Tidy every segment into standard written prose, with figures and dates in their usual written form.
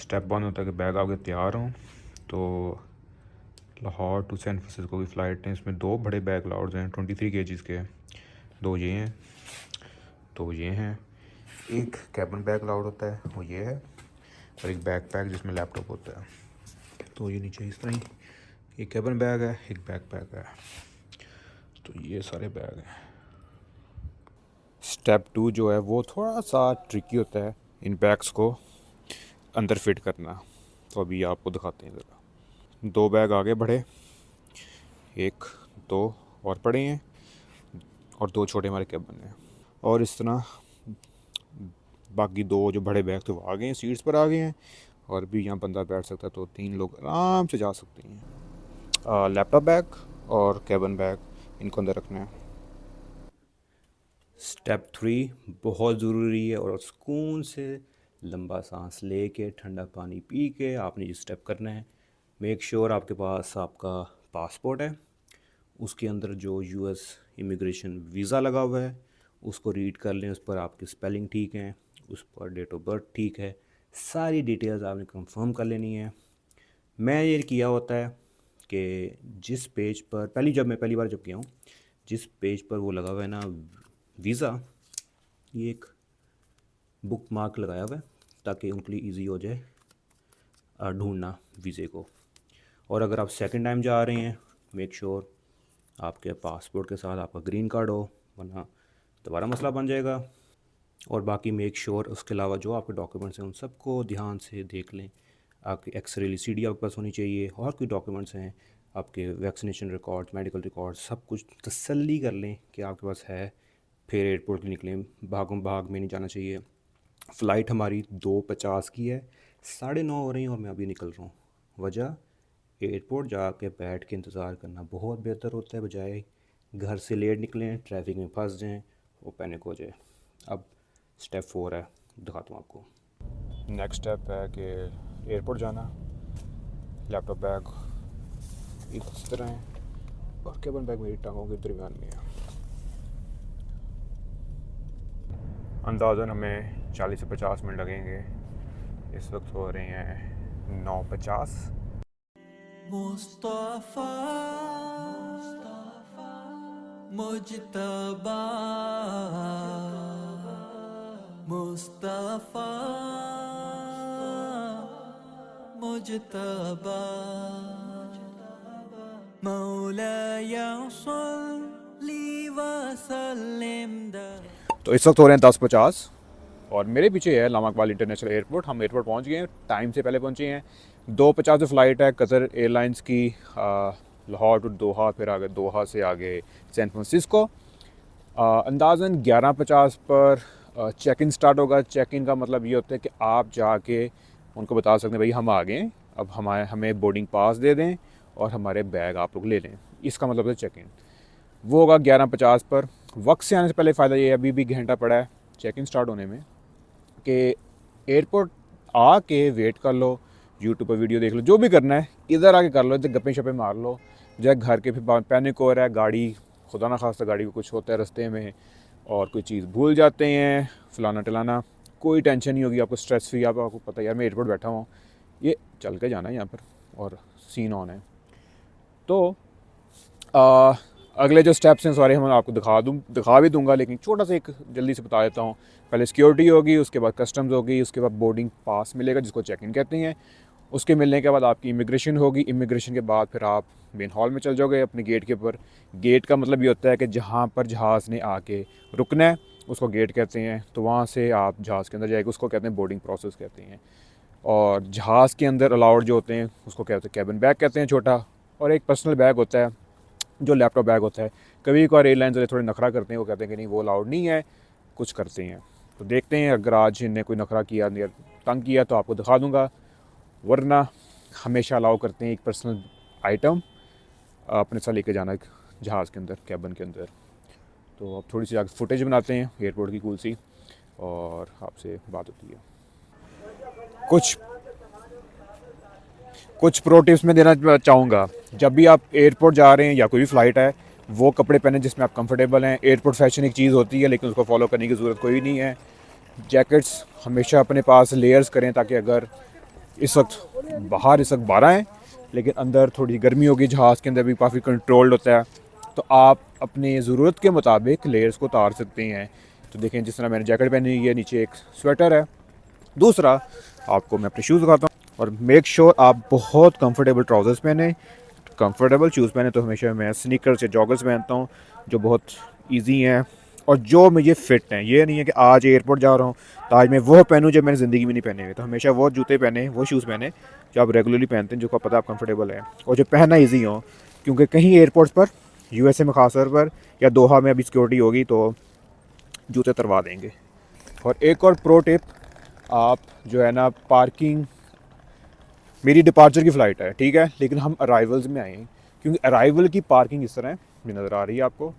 Step 1 होता है कि बैग आपके तैयार हों। तो लाहौर टू सैन फ्रांसिस्को की फ़्लाइट है, इसमें 2 बड़े बैग लाउड्स हैं 23 kg के। 2 ये हैं, 2 ये हैं। एक कैबिन बैग लाउड होता है, वो ये है, और एक बैक पैक जिसमें लैपटॉप होता है। तो ये नीचे इस तरह ही एक कैबिन बैग है, एक बैक पैक है। तो ये सारे बैग हैं। स्टेप 2 जो है वो थोड़ा सा ट्रिकी होता है, इन बैग्स को अंदर फिट करना। तो अभी आपको दिखाते हैं ज़रा। 2 बैग आगे बढ़े, 1 2 और पड़े हैं, और 2 छोटे हमारे कैबिन हैं। और इस तरह बाकी 2 जो बड़े बैग थे वो आ गए हैं, सीट्स पर आ गए हैं, और भी यहाँ बंदा बैठ सकता है। तो 3 लोग आराम से जा सकते हैं। लैपटॉप बैग और कैबिन बैग, इनको अंदर रखना है। स्टेप 3 बहुत ज़रूरी है, और सुकून से लंबा सांस लेके ठंडा पानी पी के आपने ये स्टेप करना है। मेक श्योर आपके पास आपका पासपोर्ट है, उसके अंदर जो यूएस इमिग्रेशन वीज़ा लगा हुआ है उसको रीड कर लें, उस पर आपकी स्पेलिंग ठीक है, उस पर डेट ऑफ बर्थ ठीक है, सारी डिटेल्स आपने कंफर्म कर लेनी है। मैं ये किया होता है कि जिस पेज पर पहली बार जब गया हूँ, जिस पेज पर वो लगा हुआ है ना वीज़ा, ये एक बुक मार्क लगाया हुआ है ताकि उनके लिए ईजी हो जाए ढूंढना वीज़े को। और अगर आप सेकंड टाइम जा रहे हैं, मेक श्योर आपके पासपोर्ट के साथ आपका ग्रीन कार्ड हो, वरना दोबारा मसला बन जाएगा। और बाकी मेक श्योर उसके अलावा जो आपके डॉक्यूमेंट्स हैं उन सबको ध्यान से देख लें। आपकी एक्सरे रिसीडी आपके पास होनी चाहिए, और कोई डॉक्यूमेंट्स हैं, आपके वैक्सीनेशन रिकॉर्ड, मेडिकल रिकॉर्ड, सब कुछ तसल्ली कर लें कि आपके पास है। फिर एयरपोर्ट के निकलें, भागों भाग में नहीं जाना चाहिए। फ़्लाइट हमारी 2:50 की है, 9:30 हो रही हैं और मैं अभी निकल रहा हूँ। वजह, एयरपोर्ट जाके बैठ के इंतज़ार करना बहुत बेहतर होता है, बजाय घर से लेट निकलें, ट्रैफिक में फंस जाएं और पैनिक हो जाए। अब स्टेप 4 है, दिखाता हूँ आपको। नेक्स्ट स्टेप है कि एयरपोर्ट जाना। लैपटॉप बैग इस तरह है, और केबल बैग मेरी टांगों के दरमियान में है। अंदाज़न हमें 40 से 50 मिनट लगेंगे। इस वक्त हो रहे हैं 9:50। मुस्तफा मुज्तबा मुस्तफा मुज्तबा मौलाया सल्ली व सल्लिम। तो इस वक्त हो रहे हैं 10:50, और मेरे पीछे है लामा इकबाल इंटरनेशनल एयरपोर्ट। हम एयरपोर्ट पहुंच गए हैं, टाइम से पहले पहुंचे हैं। 2:50 से फ़्लाइट है कतर एयरलाइंस की, लाहौर टू दोहा, फिर आगे दोहा से आगे सैन फ्रांसिस्को। अंदाज़न 11:50 पर चेक इन स्टार्ट होगा। चेक इन का मतलब ये होता है कि आप जाके उनको बता सकते हैं भाई हम आ गए हैं, अब हमें बोर्डिंग पास दे दें और हमारे बैग आप लोग ले लें। इसका मतलब है चेक इन। वो होगा 11:50 पर। वक्त से आने से पहले फ़ायदा ये है, अभी भी घंटा पड़ा है चेक इन स्टार्ट होने में, कि एयरपोर्ट आके वेट कर लो, यूट्यूब पर वीडियो देख लो, जो भी करना है इधर आके कर लो, इधर गप्पे शप्पे मार लो। जब घर के फिर पैनिक हो रहा है, गाड़ी खुदा ना खास्ता गाड़ी को कुछ होता है रास्ते में और कोई चीज़ भूल जाते हैं, फलाना टलाना, कोई टेंशन नहीं होगी आपको, स्ट्रेस फ्री। आपको पता है यार मैं एयरपोर्ट बैठा हूँ, ये चल के जाना है यहाँ पर और सीन ऑन है। तो अगले जो स्टेप्स हैं सारे हम आपको दिखा भी दूंगा, लेकिन छोटा सा एक जल्दी से बता देता हूँ। पहले सिक्योरिटी होगी, उसके बाद कस्टम्स होगी, उसके बाद बोर्डिंग पास मिलेगा जिसको चेक इन कहते हैं। उसके मिलने के बाद आपकी इमिग्रेशन होगी। इमिग्रेशन के बाद फिर आप मेन हॉल में चल जाओगे अपने गेट के ऊपर। गेट का मतलब ये होता है कि जहाँ पर जहाज़ ने आके रुकना है उसको गेट कहते हैं। तो वहाँ से आप जहाज़ के अंदर जाएगा, उसको कहते हैं बोर्डिंग प्रोसेस कहते हैं। और जहाज़ के अंदर अलाउड जो होते हैं उसको कहते हैं कैबिन बैग कहते हैं, छोटा। और एक पर्सनल बैग होता है जो लैपटॉप बैग होता है। कभी एक और एयरलाइंस वाले थोड़े नखरा करते हैं, वो कहते हैं कि नहीं वो अलाउड नहीं है, कुछ करते हैं। तो देखते हैं, अगर आज इनने कोई नखरा किया, तंग किया तो आपको दिखा दूंगा, वरना हमेशा अलाउ करते हैं एक पर्सनल आइटम अपने साथ लेके जाना जहाज़ के अंदर, कैबिन के अंदर। तो अब थोड़ी सी आगे फुटेज बनाते हैं एयरपोर्ट की कूल सी, और आपसे बात होती है। कुछ प्रो टिप्स मैं देना चाहूँगा। जब भी आप एयरपोर्ट जा रहे हैं या कोई भी फ़्लाइट है, वो कपड़े पहने जिसमें आप कंफर्टेबल हैं। एयरपोर्ट फैशन एक चीज़ होती है, लेकिन उसको फॉलो करने की ज़रूरत कोई नहीं है। जैकेट्स हमेशा अपने पास लेयर्स करें, ताकि अगर इस वक्त बाहर इस वक्त 12 हैं, लेकिन अंदर थोड़ी गर्मी होगी, जहाज़ के अंदर भी काफ़ी कंट्रोल्ड होता है, तो आप अपनी ज़रूरत के मुताबिक लेयर्स को उतार सकते हैं। तो देखें, जिस तरह मैंने जैकेट पहनी हुई है, नीचे एक स्वेटर है। दूसरा, आपको मैं अपने शूज़ दिखाता हूँ, और मेक श्योर आप बहुत कंफर्टेबल ट्राउज़र्स पहने, कंफर्टेबल शूज़ पहने। तो हमेशा मैं स्नीकर्स या जॉगर्स पहनता हूँ जो बहुत ईजी हैं और जो मुझे फ़िट हैं। ये नहीं है कि आज एयरपोर्ट जा रहा हूँ तो आज मैं वो पहनूँ जो मैंने ज़िंदगी में नहीं पहने हुए। तो हमेशा वो जूते पहने, वो शूज़ पहने जो आप रेगुलरली पहनते हैं, जो को पता आप कंफर्टेबल है और जो पहनना ईजी हो। क्योंकि कहीं एयरपोर्ट्स पर, यूएसए में ख़ास तौर पर, या दोहा में अभी सिक्योरिटी होगी तो जूते तरवा देंगे। और एक और प्रो टिप, आप जो है ना, पार्किंग, मेरी डिपार्चर की फ़्लाइट है, ठीक है, लेकिन हम अराइवल्स में आए हैं, क्योंकि अराइवल की पार्किंग इस तरह है, ये नज़र आ रही है आपको,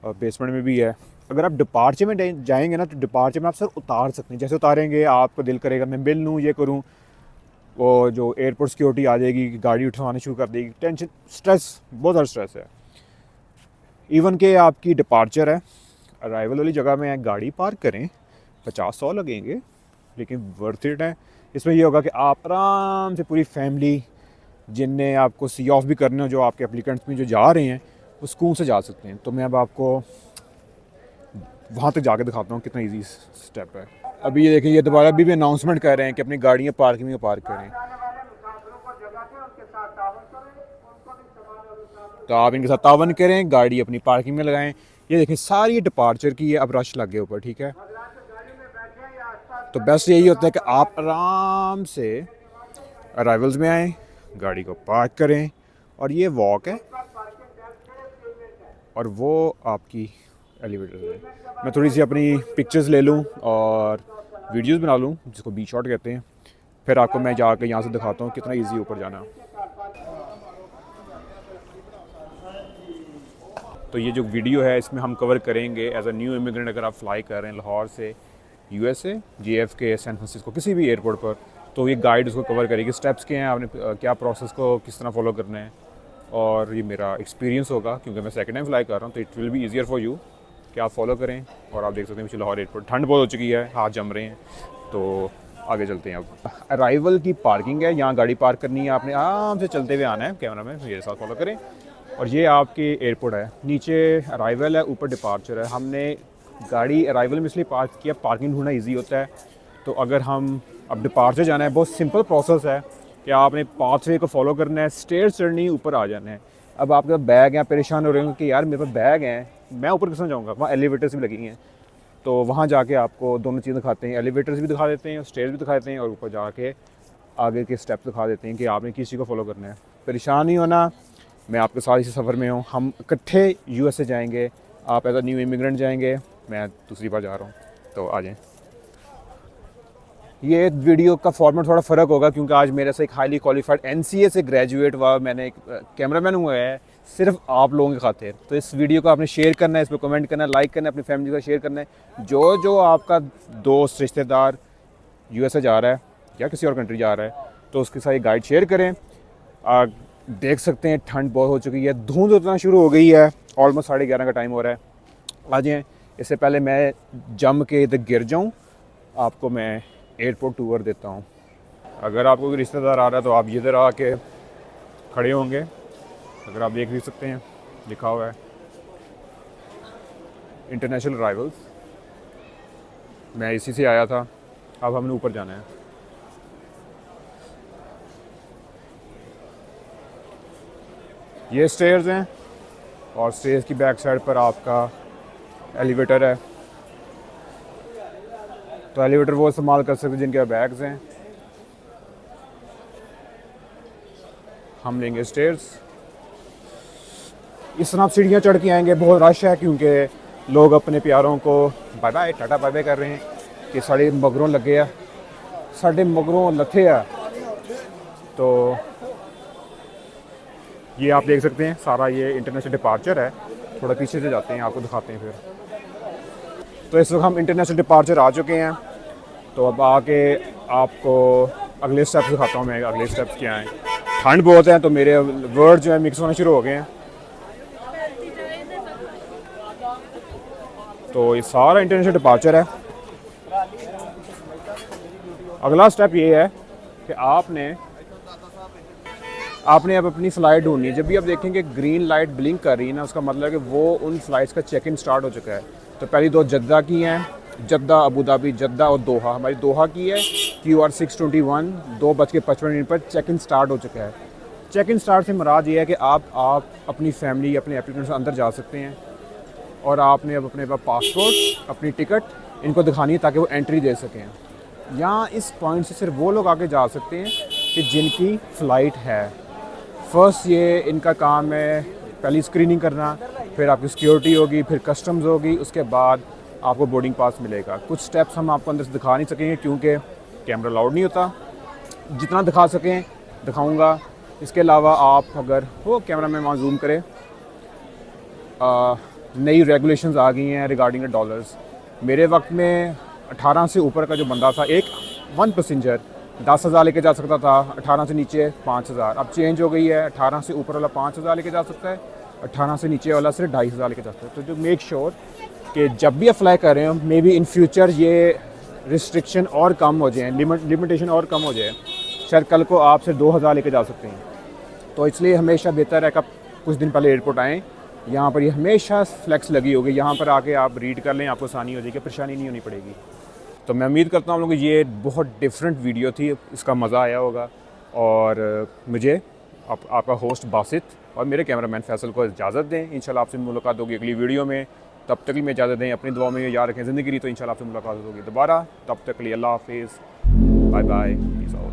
और बेसमेंट में भी है। अगर आप डिपार्चर में जाएंगे ना, तो डिपार्चर में आप सर उतार सकते हैं, जैसे उतारेंगे आपको दिल करेगा मैं बिल लूँ, ये करूँ, वो जो एयरपोर्ट सिक्योरिटी आ जाएगी, गाड़ी उठवाना शुरू कर देगी, टेंशन, स्ट्रेस, बहुत ज़्यादा स्ट्रेस है। इवन के आपकी डिपार्चर है, अराइवल वाली जगह में गाड़ी पार्क करें, 50-100 लगेंगे, लेकिन वर्थ इट है। इसमें ये होगा कि आप आराम से पूरी फैमिली, जिनने आपको सी ऑफ भी करने हो, जो आपके एप्लीकेंट्स में जो जा रहे हैं, वो सुकून से जा सकते हैं। तो मैं अब आपको वहाँ तक जाके दिखाता हूँ कितना इजी स्टेप है। अभी ये देखें, ये दोबारा अभी भी अनाउंसमेंट कर रहे हैं कि अपनी गाड़ियाँ पार्किंग में पार्क करें। तो आप इनके साथ तावन करें, गाड़ी अपनी पार्किंग में लगाएं। ये देखें, सारी डिपार्चर की है, अब रश लग गए ऊपर, ठीक है। तो बेस्ट यही होता है कि आप आराम से अराइवल्स में आएँ, गाड़ी को पार्क करें, और ये वॉक है और वो आपकी एलिवेटर है। मैं थोड़ी सी अपनी पिक्चर्स ले लूँ और वीडियोस बना लूँ, जिसको बी शॉट कहते हैं, फिर आपको मैं जाकर यहाँ से दिखाता हूँ कितना इजी ऊपर जाना। तो ये जो वीडियो है, इसमें हम कवर करेंगे एज अ न्यू इमिग्रेंट, अगर आप फ्लाई कर रहे हैं लाहौर से यूएसए, जीएफके, सैन फ्रांसिस्को, किसी भी एयरपोर्ट पर, तो ये गाइड उसको कवर करेगी, स्टेप्स क्या हैं, आपने क्या प्रोसेस को किस तरह फॉलो करना है। और ये मेरा एक्सपीरियंस होगा, क्योंकि मैं सेकंड टाइम फ्लाई कर रहा हूँ, तो it will be easier for you कि आप फॉलो करें। और आप देख सकते हैं पीछे लाहौर एयरपोर्ट, ठंड बहुत हो चुकी है, हाथ जम रहे हैं, तो आगे चलते हैं। अब अराइवल की पार्किंग है, यहाँ गाड़ी पार्क करनी है, आपने आराम से चलते हुए आना है, कैमरा में मेरे साथ फॉलो करें। और ये आपके एयरपोर्ट है, नीचे अराइवल है, ऊपर डिपार्चर है। हमने गाड़ी अराइवल में इसलिए पार्क किया, पार्किंग ढूंढना ईजी होता है। तो अगर हम अब डिपार्चर जाना है, बहुत सिंपल प्रोसेस है कि आपने पाथवे को फॉलो करना है, स्टेयर्स चढ़नी, ऊपर आ जाना है। अब आपके बैग हैं, परेशान हो रहे होंगे कि यार मेरे पास बैग हैं, मैं ऊपर किस तरह जाऊँगा, वहाँ एलिवेटर्स भी लगी हैं। तो वहाँ जाके आपको दोनों चीज़ें दिखाते हैं, एलिवेटर्स भी दिखा देते हैं, स्टेयर्स भी दिखा देते हैं, और ऊपर जाके आगे के स्टेप्स दिखा देते हैं कि आपने किस चीज़ को फॉलो करना है। परेशान नहीं होना, मैं आपके साथ इसी सफ़र में हूँ, हम इकट्ठे यूएसए जाएंगे। आप एज अ न्यू इमिग्रेंट जाएंगे, मैं दूसरी बार जा रहा हूँ, तो आ जाएँ। ये वीडियो का फॉर्मेट थोड़ा फ़र्क होगा, क्योंकि आज मेरे से एक हाईली क्वालिफाइड एनसीए से ग्रेजुएट हुआ, मैंने एक कैमरामैन हुआ है सिर्फ आप लोगों के खातिर। तो इस वीडियो को आपने शेयर करना है, इस पर कमेंट करना है, लाइक करना है, अपनी फैमिली का शेयर करना है। जो जो आपका दोस्त, रिश्तेदार यूएसए जा रहा है या किसी और कंट्री जा रहा है, तो उसके साथ ये गाइड शेयर करें। देख सकते हैं ठंड बहुत हो चुकी है, धुंध उतना शुरू हो गई है, ऑलमोस्ट 11:30 का टाइम हो रहा है। आ जाएँ, इससे पहले मैं जम के इधर गिर जाऊँ, आपको मैं एयरपोर्ट टूर देता हूँ। अगर आपको कोई रिश्तेदार आ रहा है तो आप इधर आके खड़े होंगे, अगर आप देख भी सकते हैं, लिखा हुआ है इंटरनेशनल अराइवल्स। मैं इसी से आया था, अब हमने ऊपर जाना है। ये स्टेयर्स हैं, और स्टेयर्स की बैक साइड पर आपका एलिवेटर है। तो एलिवेटर वो इस्तेमाल कर सकते हैं जिनके बैग्स हैं। हम लेंगे स्टेयर्स, इस तरह आप सीढ़ियाँ चढ़ के आएंगे। बहुत रश है, क्योंकि लोग अपने प्यारों को bye bye, tata bye bye कर रहे हैं कि साढ़े मगरों लगे आ, साढ़े मगरों लथे आ। तो ये आप देख सकते हैं, सारा ये इंटरनेशनल डिपार्चर है। थोड़ा पीछे से जाते हैं, आपको दिखाते हैं फिर। तो इस वक्त हम इंटरनेशनल डिपार्चर आ चुके हैं। तो अब आके आपको अगले स्टेप्स दिखाता हूँ मैं, अगले स्टेप्स क्या हैं। ठंड बहुत है, तो मेरे वर्ड जो है मिक्स होना शुरू हो गए हैं। तो ये सारा इंटरनेशनल डिपार्चर है। अगला स्टेप ये है कि आपने अब अपनी फ़्लाइट ढूंढनी है। जब भी आप देखेंगे ग्रीन लाइट ब्लिंक कर रही है ना, उसका मतलब है कि वो उन फ़्लाइट्स का चेक इन स्टार्ट हो चुका है। तो पहली दो जद्दा की हैं, जद्दा अबू धाबी, जद्दा और दोहा। हमारी दोहा की है QR 621, 2:55 पर चेक इन स्टार्ट हो चुका है। चेक इन स्टार्ट से मुराद ये है कि आप अपनी फैमिली, अपने एप्लीकेंट से अंदर जा सकते हैं और आपने अब अपने पास पासपोर्ट, अपनी टिकट इनको दिखानी है ताकि वो एंट्री दे सकें। यहाँ इस पॉइंट से सिर्फ वो लोग आगे जा सकते हैं कि जिनकी फ़्लाइट है। फ़र्स्ट ये इनका काम है पहली स्क्रीनिंग करना, फिर आपकी सिक्योरिटी होगी, फिर कस्टम्स होगी, उसके बाद आपको बोर्डिंग पास मिलेगा। कुछ स्टेप्स हम आपको अंदर से दिखा नहीं सकेंगे क्योंकि कैमरा अलाउड नहीं होता। जितना दिखा सकें दिखाऊंगा। इसके अलावा आप अगर वो कैमरा में वहाँ जूम करें, नई रेगुलेशंस आ गई हैं रिगार्डिंग द डॉलर्स। मेरे वक्त में 18 से ऊपर का जो बंदा था, एक वन पैसेंजर 10,000 लेके जा सकता था, 18 से नीचे 5,000। अब चेंज हो गई है, 18 से ऊपर वाला 5,000 लेके जा सकता है, 18 से नीचे वाला सिर्फ 2,500 लेके जा सकता है। तो जो मेक श्योर कि जब भी अप्लाई कर रहे हो, मे बी इन फ्यूचर ये रिस्ट्रिक्शन और कम हो जाए, लिमिटेशन और कम हो जाए। शायद कल को आप सिर्फ 2,000 लेके जा सकते हैं। तो इसलिए हमेशा बेहतर है कि आप कुछ दिन पहले एयरपोर्ट आएँ। यहाँ पर ये हमेशा फ्लैक्स लगी होगी, यहाँ पर आके आप रीड कर लें, आपको आसानी हो जाएगी, परेशानी नहीं होनी पड़ेगी। तो मैं उम्मीद करता हूँ आप लोगों को ये बहुत डिफरेंट वीडियो थी, इसका मज़ा आया होगा। और मुझे आपका होस्ट बासित और मेरे कैमरामैन फैसल को इजाज़त दें। इंशाल्लाह आपसे मुलाकात होगी अगली वीडियो में। तब तक के लिए इजाज़त दें, अपनी दुआ में याद रखें ज़िंदगी रही तो इंशाल्लाह आपसे मुलाकात होगी दोबारा। तब तक के लिए अल्लाह हाफिज़, बाय बाय, पीस आउट।